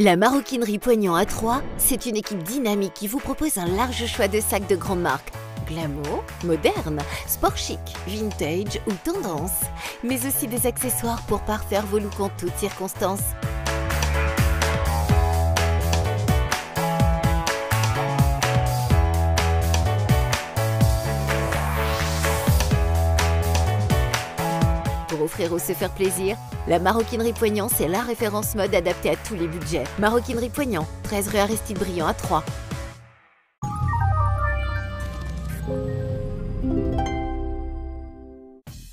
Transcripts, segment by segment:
La Maroquinerie Poignant à Troyes, c'est une équipe dynamique qui vous propose un large choix de sacs de grandes marques. Glamour, moderne, sport chic, vintage ou tendance. Mais aussi des accessoires pour parfaire vos looks en toutes circonstances. Pour offrir ou se faire plaisir, la Maroquinerie Poignant, c'est la référence mode adaptée à tous les budgets. Maroquinerie Poignant, 13 rue Aristide Briand à Troyes.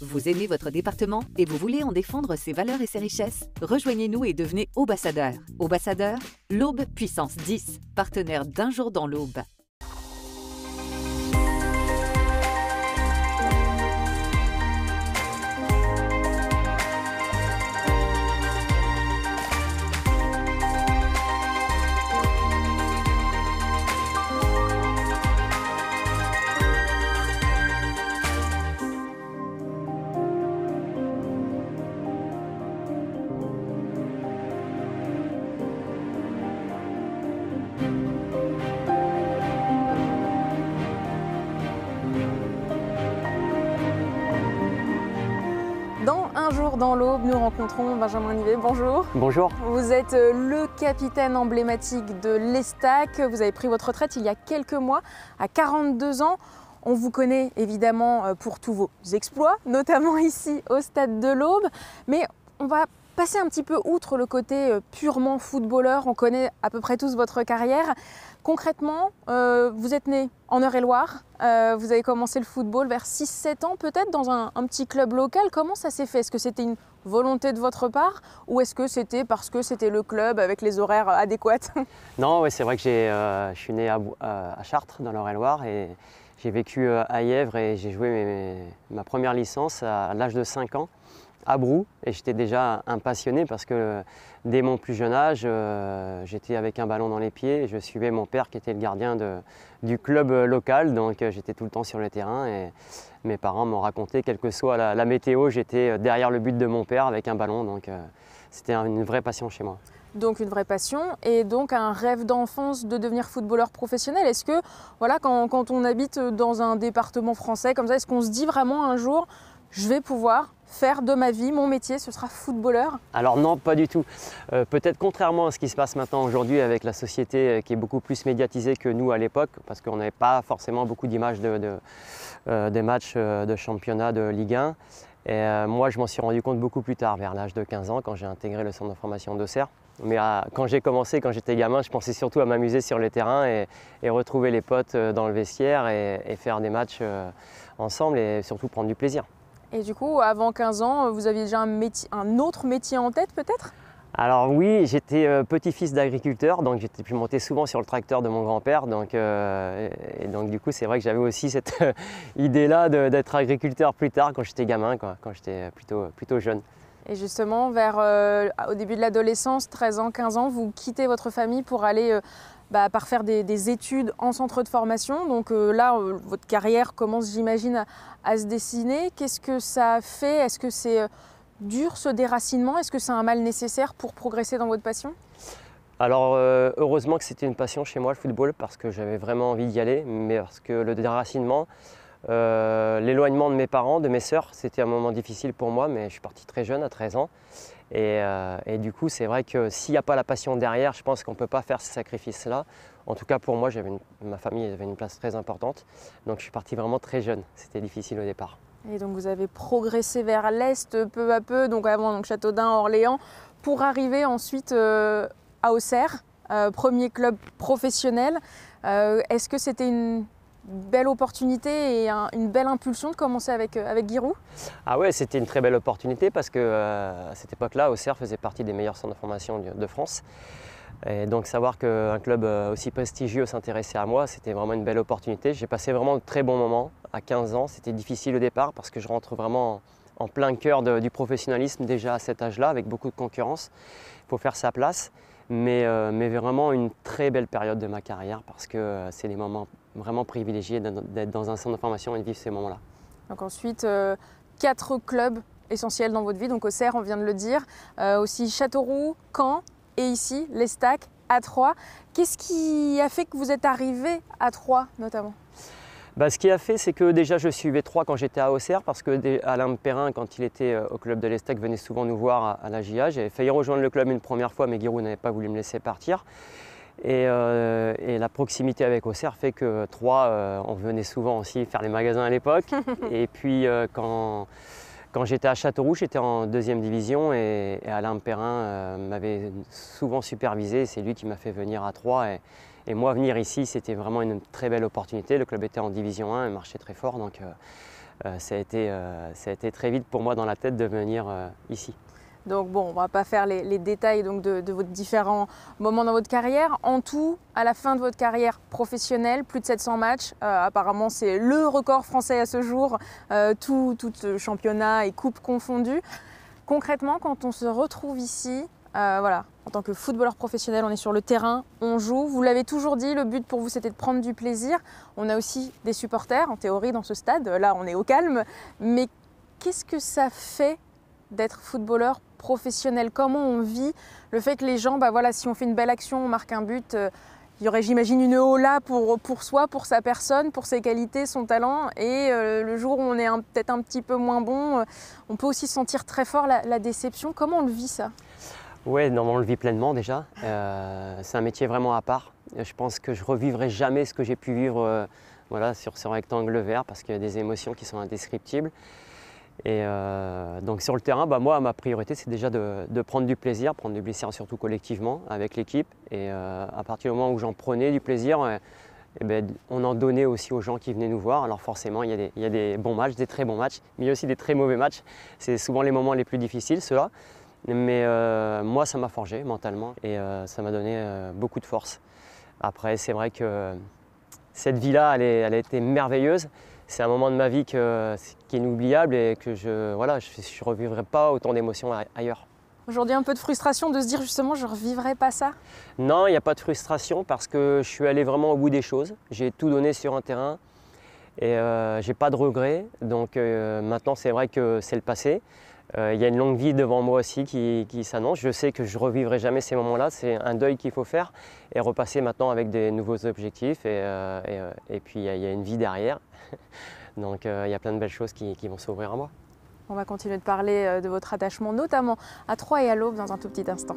Vous aimez votre département et vous voulez en défendre ses valeurs et ses richesses? Rejoignez-nous et devenez ambassadeur. Ambassadeur, l'Aube Puissance 10, partenaire d'Un jour dans l'Aube. Dans Un jour dans l'Aube, nous rencontrons Benjamin Nivet. Bonjour. Bonjour. Vous êtes le capitaine emblématique de l'Estac. Vous avez pris votre retraite il y a quelques mois, à 42 ans. On vous connaît évidemment pour tous vos exploits, notamment ici au Stade de l'Aube. Mais on va passer un petit peu outre le côté purement footballeur. On connaît à peu près tous votre carrière. Concrètement, vous êtes né en Eure-et-Loire, vous avez commencé le football vers 6-7 ans peut-être dans un petit club local. Comment ça s'est fait? Est-ce que c'était une volonté de votre part ou est-ce que c'était parce que c'était le club avec les horaires adéquats? Non, ouais, c'est vrai que je suis né à Chartres dans l'Eure-et-Loire et j'ai vécu à Yèvre et j'ai joué ma première licence à l'âge de 5 ans. À Brou, et j'étais déjà un passionné parce que dès mon plus jeune âge, j'étais avec un ballon dans les pieds et je suivais mon père qui était le gardien du club local, donc j'étais tout le temps sur le terrain et mes parents m'ont raconté, quelle que soit la météo, j'étais derrière le but de mon père avec un ballon, donc c'était une vraie passion chez moi. Donc une vraie passion et donc un rêve d'enfance de devenir footballeur professionnel. Est-ce que voilà, quand on habite dans un département français comme ça, est-ce qu'on se dit vraiment un jour, je vais pouvoir faire de ma vie, mon métier, ce sera footballeur? Alors non, pas du tout. Peut-être contrairement à ce qui se passe maintenant aujourd'hui avec la société qui est beaucoup plus médiatisée que nous à l'époque, parce qu'on n'avait pas forcément beaucoup d'images des matchs de championnat de Ligue 1. Et moi, je m'en suis rendu compte beaucoup plus tard, vers l'âge de 15 ans, quand j'ai intégré le centre de formation d'Auxerre. Mais quand j'ai commencé, quand j'étais gamin, je pensais surtout à m'amuser sur le terrain et retrouver les potes dans le vestiaire et faire des matchs ensemble et surtout prendre du plaisir. Et du coup, avant 15 ans, vous aviez déjà un autre métier en tête peut-être? Alors oui, j'étais petit-fils d'agriculteur, donc j'ai pu monter souvent sur le tracteur de mon grand-père. Donc du coup, c'est vrai que j'avais aussi cette idée-là d'être agriculteur plus tard quand j'étais gamin, quand j'étais plutôt jeune. Et justement, au début de l'adolescence, 13 ans, 15 ans, vous quittez votre famille pour aller faire des études en centre de formation. Donc là, votre carrière commence, j'imagine, à se dessiner. Qu'est-ce que ça fait? Est-ce que c'est dur ce déracinement? Est-ce que c'est un mal nécessaire pour progresser dans votre passion? Alors heureusement que c'était une passion chez moi, le football, parce que j'avais vraiment envie d'y aller, mais parce que le déracinement, l'éloignement de mes parents, de mes sœurs, c'était un moment difficile pour moi, mais je suis parti très jeune, à 13 ans. Et du coup, c'est vrai que s'il n'y a pas la passion derrière, je pense qu'on ne peut pas faire ces sacrifices-là. En tout cas, pour moi, ma famille avait une place très importante. Donc je suis parti vraiment très jeune. C'était difficile au départ. Et donc vous avez progressé vers l'Est peu à peu, donc avant Châteaudun, Orléans, pour arriver ensuite à Auxerre, premier club professionnel. Est-ce que c'était une belle opportunité et une belle impulsion de commencer avec Giroud? Ah ouais, c'était une très belle opportunité parce que à cette époque-là, Auxerre faisait partie des meilleurs centres de formation de France. Et donc savoir qu'un club aussi prestigieux s'intéressait à moi, c'était vraiment une belle opportunité. J'ai passé vraiment de très bons moments. À 15 ans, c'était difficile au départ parce que je rentre vraiment en plein cœur du professionnalisme déjà à cet âge-là, avec beaucoup de concurrence. Il faut faire sa place. Mais vraiment une très belle période de ma carrière parce que c'est des moments vraiment privilégiés d'être dans un centre de formation et de vivre ces moments-là. Donc ensuite, 4 clubs essentiels dans votre vie, donc Auxerre, on vient de le dire, aussi Châteauroux, Caen, et ici, l'Estac, à Troyes. Qu'est-ce qui a fait que vous êtes arrivé à Troyes notamment? Ce qui a fait, c'est que déjà je suivais Troyes quand j'étais à Auxerre, parce que Alain Perrin, quand il était au club de l'Estac, venait souvent nous voir à la JA. J'avais failli rejoindre le club une première fois, mais Giroud n'avait pas voulu me laisser partir. Et la proximité avec Auxerre fait que Troyes, on venait souvent aussi faire les magasins à l'époque. Et puis quand j'étais à Châteauroux, j'étais en 2e division et Alain Perrin m'avait souvent supervisé. C'est lui qui m'a fait venir à Troyes. Et moi, venir ici, c'était vraiment une très belle opportunité. Le club était en division 1 et marchait très fort. Donc ça a été très vite pour moi dans la tête de venir ici. Donc bon, on ne va pas faire les détails donc, de vos différents moments dans votre carrière. En tout, à la fin de votre carrière professionnelle, plus de 700 matchs. Apparemment, c'est le record français à ce jour, tout championnat et coupe confondus. Concrètement, quand on se retrouve ici, voilà, en tant que footballeur professionnel, on est sur le terrain, on joue. Vous l'avez toujours dit, le but pour vous, c'était de prendre du plaisir. On a aussi des supporters, en théorie, dans ce stade. Là, on est au calme. Mais qu'est-ce que ça fait d'être footballeur professionnel? Comment on vit le fait que les gens, voilà, si on fait une belle action, on marque un but, il y aurait, j'imagine, une aula pour soi, pour sa personne, pour ses qualités, son talent. Et le jour où on est peut-être un petit peu moins bon, on peut aussi sentir très fort la déception. Comment on le vit, ça? Oui, on le vit pleinement déjà. C'est un métier vraiment à part. Je pense que je ne revivrai jamais ce que j'ai pu vivre voilà, sur ce rectangle vert, parce qu'il y a des émotions qui sont indescriptibles. Et donc sur le terrain, moi, ma priorité, c'est déjà de prendre du plaisir surtout collectivement avec l'équipe. Et à partir du moment où j'en prenais du plaisir, on en donnait aussi aux gens qui venaient nous voir. Alors forcément, il y a des bons matchs, des très bons matchs, mais il y a aussi des très mauvais matchs. C'est souvent les moments les plus difficiles, ceux-là. Mais moi, ça m'a forgé mentalement et ça m'a donné beaucoup de force. Après, c'est vrai que cette vie-là, elle a été merveilleuse. C'est un moment de ma vie qui est inoubliable et que je ne revivrai pas autant d'émotions ailleurs. Aujourd'hui, un peu de frustration de se dire justement, je ne revivrai pas ça? Non, il n'y a pas de frustration parce que je suis allé vraiment au bout des choses. J'ai tout donné sur un terrain et je n'ai pas de regrets. Donc maintenant, c'est vrai que c'est le passé. Il y a une longue vie devant moi aussi qui s'annonce. Je sais que je ne revivrai jamais ces moments-là. C'est un deuil qu'il faut faire et repasser maintenant avec des nouveaux objectifs. Et puis, il y a une vie derrière. Donc, il y a plein de belles choses qui vont s'ouvrir à moi. On va continuer de parler de votre attachement, notamment à Troyes et à l'Aube, dans un tout petit instant.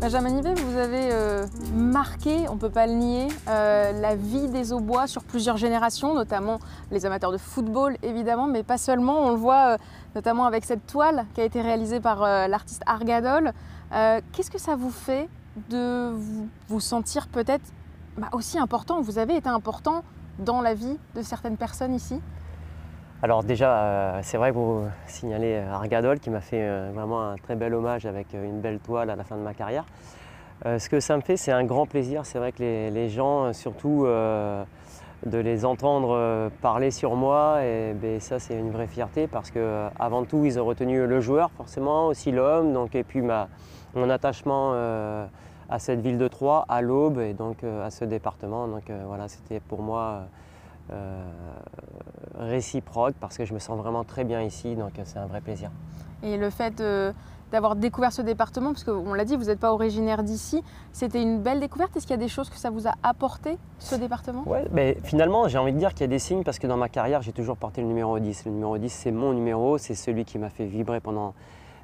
Benjamin Nivet, vous avez marqué, on ne peut pas le nier, la vie des Aubois sur plusieurs générations, notamment les amateurs de football évidemment, mais pas seulement. On le voit notamment avec cette toile qui a été réalisée par l'artiste Argadol. Qu'est-ce que ça vous fait de vous sentir peut-être aussi important? Vous avez été important dans la vie de certaines personnes ici? Alors déjà, c'est vrai que vous signalez Argadol qui m'a fait vraiment un très bel hommage avec une belle toile à la fin de ma carrière. Ce que ça me fait, c'est un grand plaisir. C'est vrai que les gens, surtout de les entendre parler sur moi, et ça c'est une vraie fierté parce qu'avant tout, ils ont retenu le joueur forcément, aussi l'homme, et puis mon attachement à cette ville de Troyes, à l'Aube et donc à ce département. Donc voilà, c'était pour moi réciproque parce que je me sens vraiment très bien ici, donc c'est un vrai plaisir. Et le fait d'avoir découvert ce département, parce qu'on l'a dit, vous n'êtes pas originaire d'ici, c'était une belle découverte. Est-ce qu'il y a des choses que ça vous a apporté, ce département? Ouais, finalement, j'ai envie de dire qu'il y a des signes parce que dans ma carrière, j'ai toujours porté le numéro 10. Le numéro 10, c'est mon numéro, c'est celui qui m'a fait vibrer pendant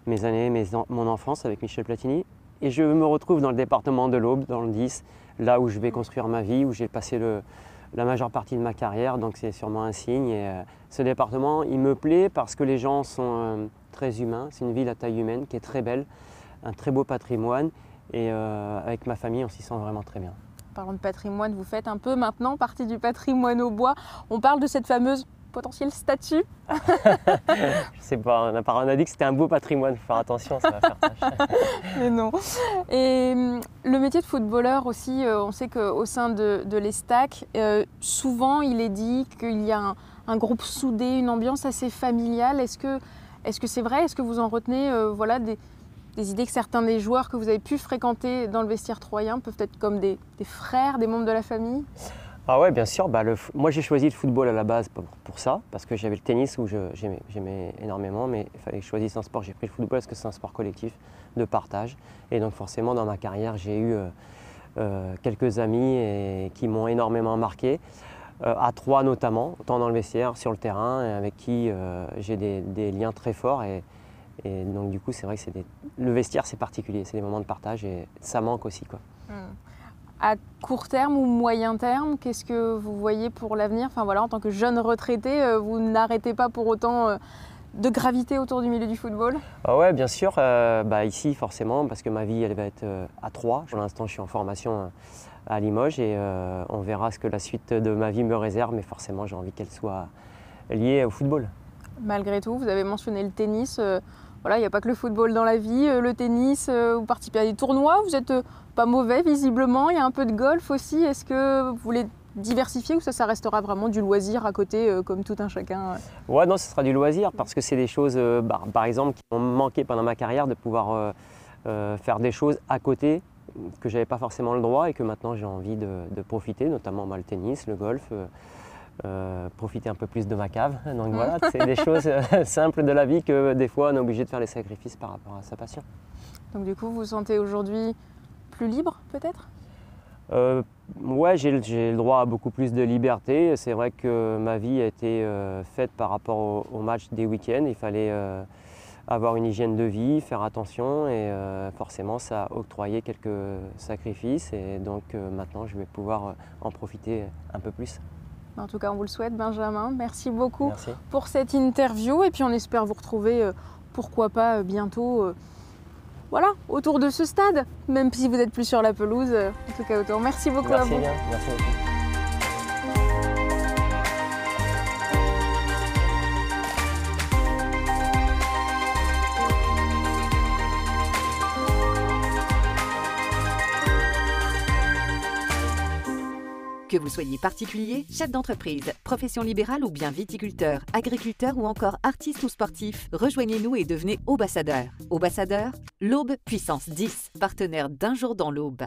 mes années, mon enfance avec Michel Platini. Et je me retrouve dans le département de l'Aube, dans le 10, là où je vais construire ma vie, où j'ai passé la majeure partie de ma carrière, donc c'est sûrement un signe. Et ce département, il me plaît parce que les gens sont très humains. C'est une ville à taille humaine qui est très belle, un très beau patrimoine. Et avec ma famille, on s'y sent vraiment très bien. Parlant de patrimoine, vous faites un peu maintenant partie du patrimoine Aubois. On parle de cette fameuse potentielle statue. Je sais pas, on a dit que c'était un beau patrimoine, il faut faire attention, ça va faire tâche. Mais non. Et le métier de footballeur aussi, on sait qu'au sein de l'Estac, souvent il est dit qu'il y a un groupe soudé, une ambiance assez familiale. Est-ce que c'est vrai? Est-ce que vous en retenez des idées que certains des joueurs que vous avez pu fréquenter dans le vestiaire troyen peuvent être comme des frères, des membres de la famille? Ah ouais, bien sûr. Moi, j'ai choisi le football à la base pour ça, parce que j'avais le tennis où j'aimais énormément, mais il fallait que je choisisse un sport. J'ai pris le football parce que c'est un sport collectif, de partage. Et donc forcément, dans ma carrière, j'ai eu quelques amis qui m'ont énormément marqué, à Troyes notamment, tant dans le vestiaire, sur le terrain, et avec qui j'ai des liens très forts. Et donc du coup, c'est vrai que le vestiaire, c'est particulier, c'est des moments de partage et ça manque aussi, quoi. À court terme ou moyen terme, qu'est-ce que vous voyez pour l'avenir? Enfin voilà, en tant que jeune retraité, vous n'arrêtez pas pour autant de graviter autour du milieu du football? Ah ouais, bien sûr. Ici, forcément, parce que ma vie, elle va être à Troyes. Pour l'instant, je suis en formation à Limoges et on verra ce que la suite de ma vie me réserve. Mais forcément, j'ai envie qu'elle soit liée au football. Malgré tout, vous avez mentionné le tennis. Voilà, il n'y a pas que le football dans la vie. Le tennis, vous participez à des tournois. Vous n'êtes pas mauvais, visiblement. Il y a un peu de golf aussi. Est-ce que vous voulez diversifier ou ça restera vraiment du loisir à côté, comme tout un chacun? Ouais, non, ce sera du loisir parce que c'est des choses, par exemple, qui m'ont manqué pendant ma carrière de pouvoir faire des choses à côté que je n'avais pas forcément le droit et que maintenant j'ai envie de profiter, notamment le tennis, le golf. Profiter un peu plus de ma cave. Donc voilà, c'est des choses simples de la vie que des fois on est obligé de faire des sacrifices par rapport à sa passion. Donc du coup, vous vous sentez aujourd'hui plus libre peut-être? Ouais, j'ai le droit à beaucoup plus de liberté. C'est vrai que ma vie a été faite par rapport au match des week-ends. Il fallait avoir une hygiène de vie, faire attention et forcément ça a octroyé quelques sacrifices et donc maintenant je vais pouvoir en profiter un peu plus. En tout cas, on vous le souhaite, Benjamin. Merci beaucoup. Merci. Pour cette interview. Et puis, on espère vous retrouver, pourquoi pas, bientôt, voilà, autour de ce stade. Même si vous n'êtes plus sur la pelouse, en tout cas autour. Merci beaucoup à vous. Merci bien, merci beaucoup. Que vous soyez particulier, chef d'entreprise, profession libérale ou bien viticulteur, agriculteur ou encore artiste ou sportif, rejoignez-nous et devenez ambassadeur. Ambassadeur, l'Aube Puissance 10, partenaire d'Un jour dans l'Aube.